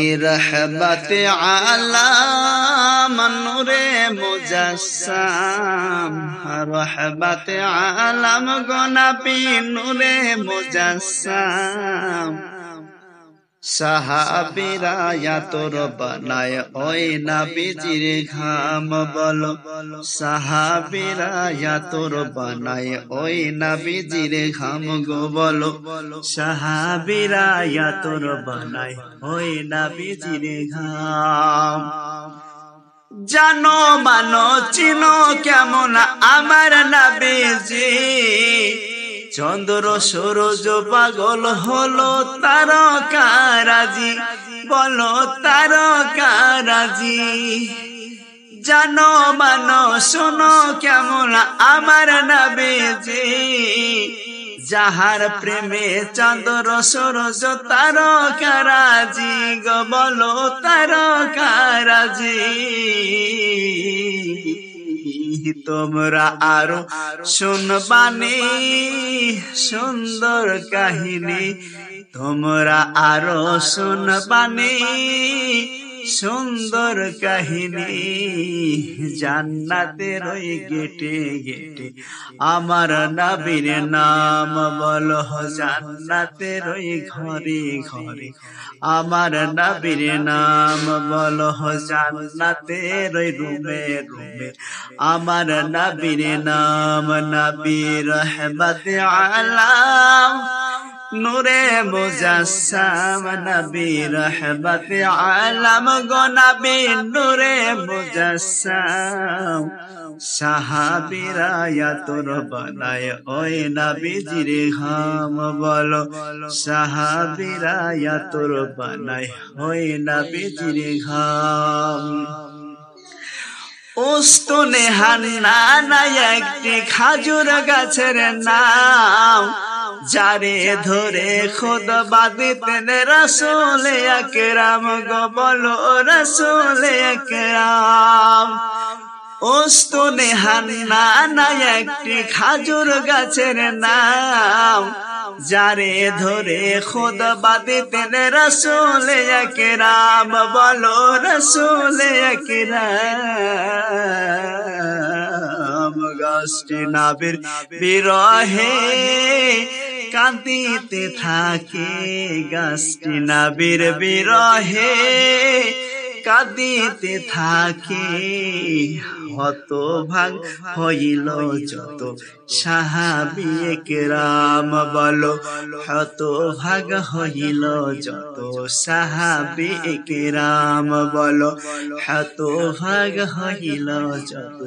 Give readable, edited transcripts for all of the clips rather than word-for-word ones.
रहमत आलम नूरे मुजस्सम रहमत आलम गो नबी नूरे मुजस्सम সাহাবীরা তোর বানায় ওই নবীজির ঘাম বলো সাহাবীরা তোর বানায় ওই নবীজির ঘাম গো বলো সাহাবীরা তোর বানায় ওই নবীজির ঘাম জানো মানো চিনো কেমন আমার নবীজি চন্দ্র সূরজ পাগল হলো তারকারাজি বলো তারকারাজি জানো মানো শোনো কেমন আমার নবীজি যাহার প্রেমে চন্দ্র সূরজ তারকারাজি গো বলো তারকারাজি তোমরা আরো শুনবানি সুন্দর কাহিনী তোমরা আরো শুনবানি সুন্দর কাহিনী জান্নাতের ওই গেটে গেটে আমার নবীর নাম বলো জান্নাতের ওই ঘরে ঘরে আমার নবীর নাম বলো জান্নাতের ওই রুমে রুমে আমার নবীর নাম নবী রহমত আলম নূরে মুজস্সম নবী রহমত আলম গো নবী নূরে মুজস্সম সাহাবীরা তোর বানায় ওই নবীজির ঘাম বলো সাহাবীরা তোর বানায় ওই নবীজির ঘাম উস্তনে হান্নানা একটি খাজুর গাছের নাম যারে ধরে খুতবা দিতেন রাসূল আকরাম গো বলো রাসূল আকরাম উস্তনে হান্নানা একটি খাজুর গাছের নাম যারে ধরে খুতবা দিতেন রাসূল আকরাম বলো রাসূল আকরাম গাছটি নবীর বিরহে কাঁদিতে থাকে গাছটি নবীর বিরহে কাঁদিতে থাকে হতভাগ হইল যত সাহাবী কেরাম বলো হতভাগ হইল যত সাহাবী কেরাম বলো হতভাগ হইল যত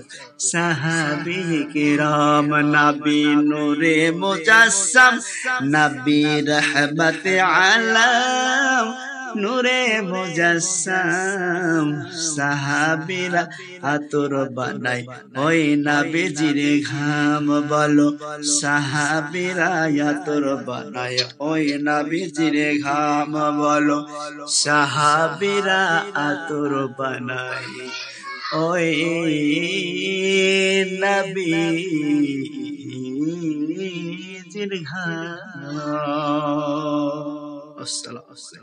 সাহাবী কেরাম নবী নূরে মুজস্সম নবী রহমত আলম নূরে মুজস্সম সাহাবীরা তোর বানায় ওই নবীজির ঘাম বলো সাহাবীরা তোর বানায় ওই নবীজির ঘাম বলো সাহাবীরা তোর বানায় ওই নবীজির ঘাম। আসসালামু আলাইকুম।